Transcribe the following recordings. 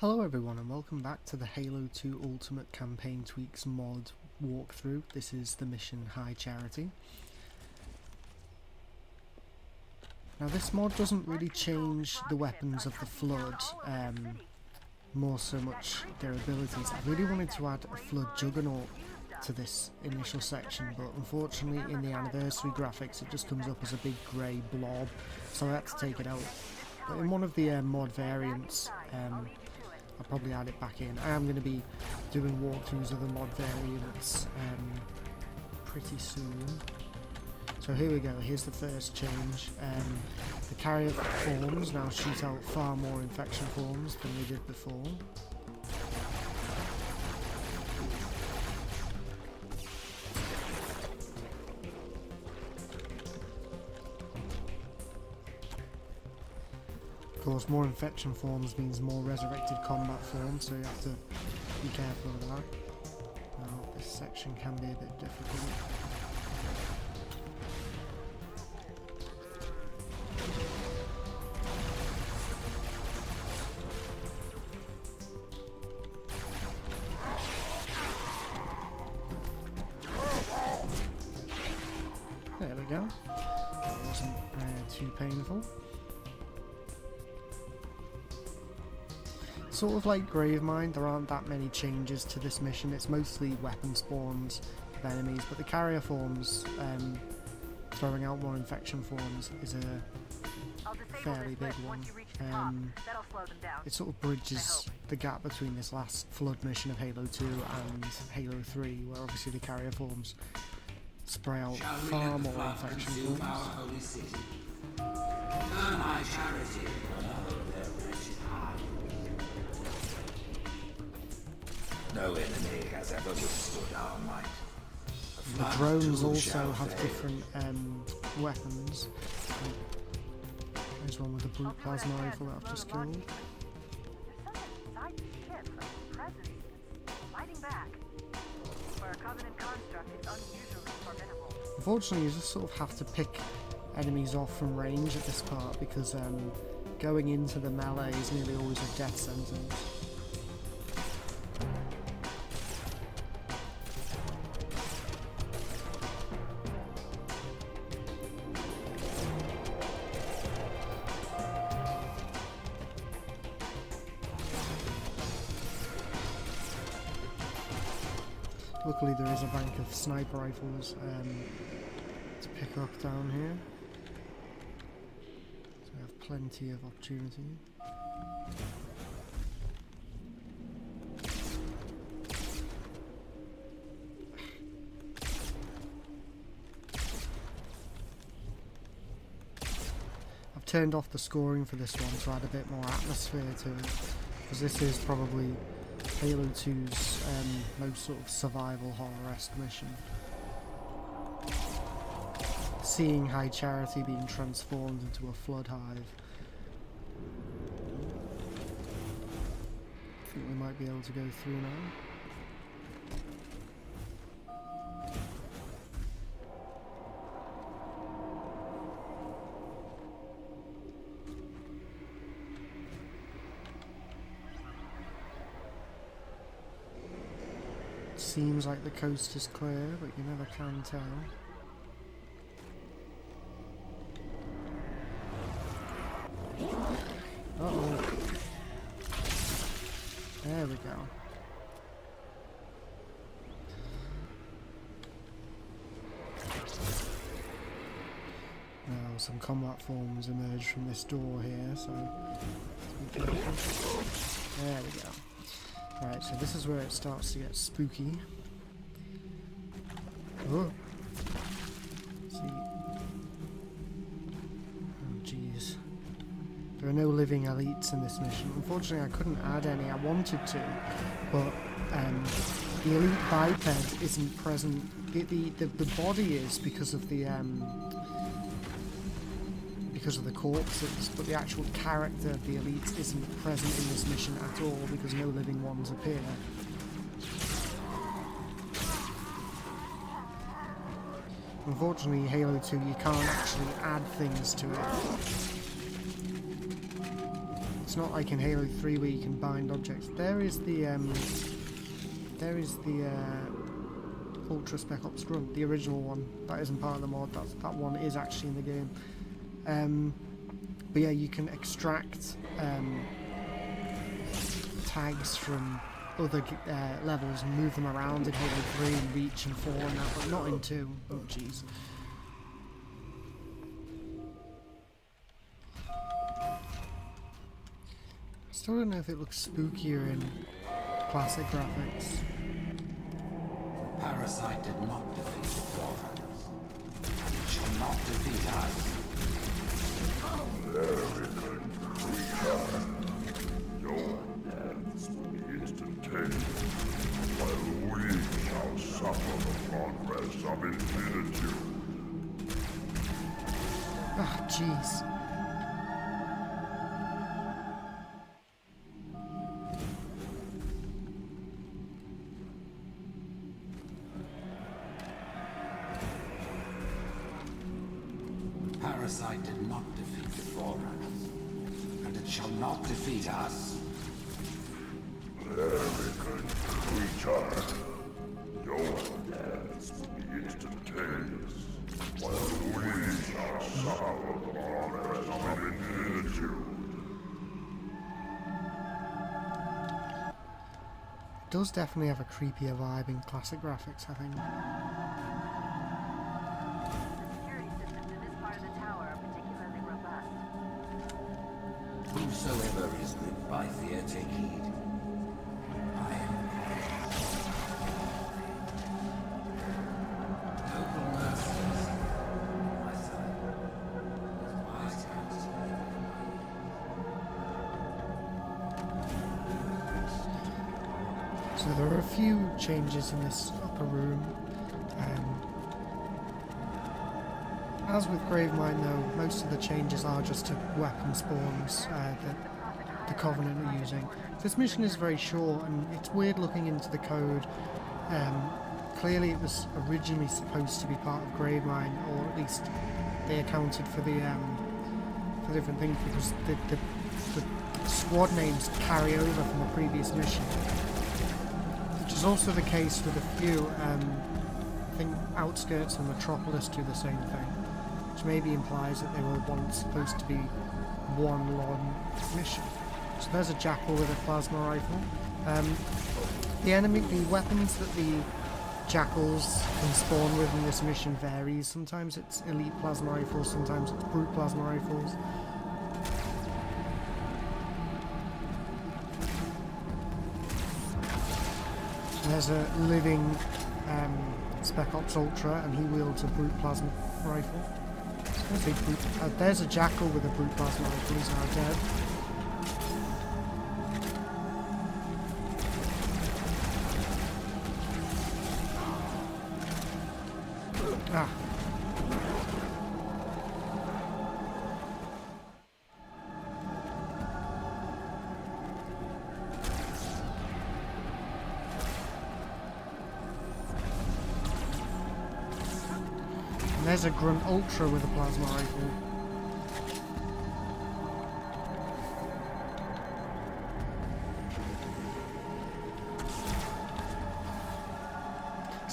Hello everyone and welcome back to the Halo 2 Ultimate Campaign Tweaks mod walkthrough. This is the mission High Charity. Now this mod doesn't really change the weapons of the Flood, more so much their abilities. I really wanted to add a Flood Juggernaut to this initial section, but unfortunately in the anniversary graphics it just comes up as a big grey blob, so I had to take it out. But in one of the mod variants, I'll probably add it back in. I am going to be doing walkthroughs of the mod variants pretty soon. So here we go, here's the first change. The carrier forms now shoot out far more infection forms than they did before. Of course, more infection forms means more resurrected combat forms, so you have to be careful of that. Now, this section can be a bit difficult. There we go. That wasn't too painful. Sort of like Gravemind, there aren't that many changes to this mission. It's mostly weapon spawns of enemies, but the carrier forms, throwing out more infection forms, is a fairly big one. It sort of bridges the gap between this last Flood mission of Halo 2 and Halo 3, where obviously the carrier forms spray out far more infection forms. No enemy has ever withstood our might. The drones also have different weapons. There's one with a brute plasma rifle that I've just killed. Unfortunately, you just sort of have to pick enemies off from range at this part because going into the melee is nearly always a death sentence. Luckily there is a bank of sniper rifles to pick up down here, so we have plenty of opportunity. I've turned off the scoring for this one to add a bit more atmosphere to it, because this is probably Halo 2's most sort of survival horror-esque mission. Seeing High Charity being transformed into a flood hive. I think we might be able to go through now. Seems like the coast is clear, but you never can tell. Uh-oh. There we go. Now some combat forms emerge from this door here, so let's be careful. There we go. Right, so this is where it starts to get spooky. Oh. Let's see. Oh jeez. There are no living elites in this mission. Unfortunately I couldn't add any. I wanted to, but the elite biped isn't present. The body is because of the corpses, but the actual character of the elites isn't present in this mission at all because no living ones appear. Unfortunately, Halo 2, you can't actually add things to it. It's not like in Halo 3 where you can bind objects. There is the Ultra Spec Ops Grunt, the original one. That isn't part of the mod. That one is actually in the game. But yeah, you can extract tags from other levels and move them around in Halo 3 and Reach and 4 and that, but not in 2. Oh jeez. Still don't know if it looks spookier in classic graphics. Parasite did not defeat the Forerunners. It shall not defeat us. Arrogant creature. Your deaths will be instantaneous, while we shall suffer the progress of infinitude. Ah, jeez. Parasite did not defeat the Forerunners, and it shall not defeat us. Arrogant creature. Your deaths will be instantaneous, while we shall suffer the progress of infinitude. It does definitely have a creepier vibe in classic graphics, I think. Whosoever is gripped by fear, take heed. I am noble mercies, my son. Wise counsel. So there are a few changes in this upper room. As with Gravemind though, most of the changes are just to weapon spawns that the Covenant are using. This mission is very short and it's weird looking into the code. Clearly it was originally supposed to be part of Gravemind, or at least they accounted for the for different things because the squad names carry over from the previous mission. Which is also the case with a few. I think Outskirts and Metropolis do the same thing, which maybe implies that they were once supposed to be one long mission. So there's a Jackal with a plasma rifle. The weapons that the Jackals can spawn with in this mission varies. Sometimes it's elite plasma rifles, sometimes it's brute plasma rifles. There's a living Spec Ops Ultra, and he wields a brute plasma rifle. There's a Jackal with a brute plasma rifle, he's now dead. Ah. And there's a Grunt Ultra with a plasma rifle.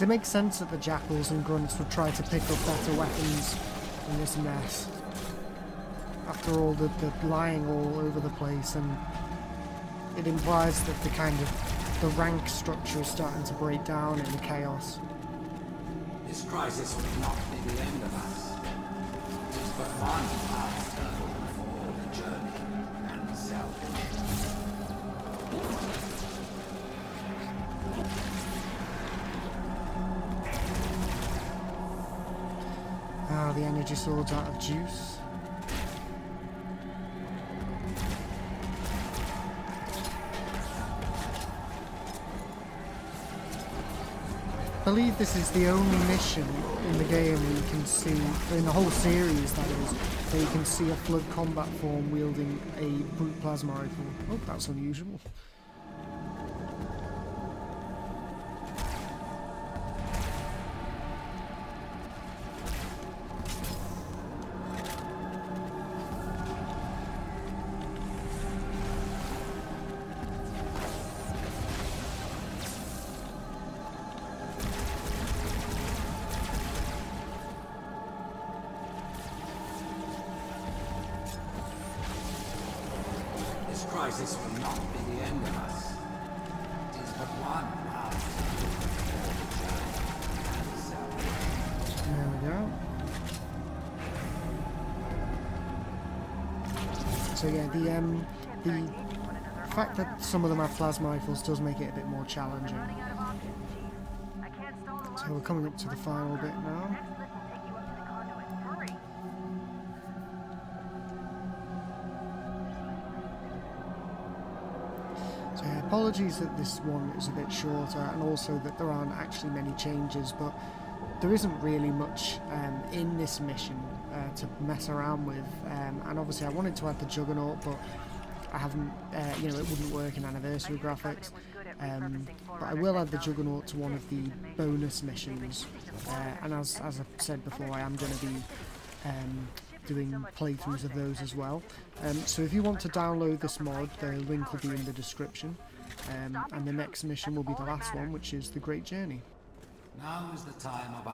It makes sense that the Jackals and Grunts would try to pick up better weapons in this mess. After all, the lying all over the place, and it implies that the rank structure is starting to break down in the chaos. This crisis will not be the end of us. It is but one milestone for the journey and salvation. Ah, the energy sword's out of juice. I believe this is the only mission in the game where you can see, in the whole series that is, where you can see a Flood combat form wielding a brute plasma rifle. Oh, that's unusual. crisis will not be the end of us. It is but one last before the journey and salvation. There we go. So yeah, the fact that some of them have plasma rifles does make it a bit more challenging. So we're coming up to the final bit now. So yeah, apologies that this one is a bit shorter, and also that there aren't actually many changes, but there isn't really much in this mission to mess around with, and obviously I wanted to add the Juggernaut, but I haven't, you know, it wouldn't work in anniversary graphics, but I will add the Juggernaut to one of the bonus missions, and as I said before, I am going to be doing playthroughs of those as well. So if you want to download this mod, the link will be in the description, and the next mission will be the last one, which is the Great Journey. Now is the time of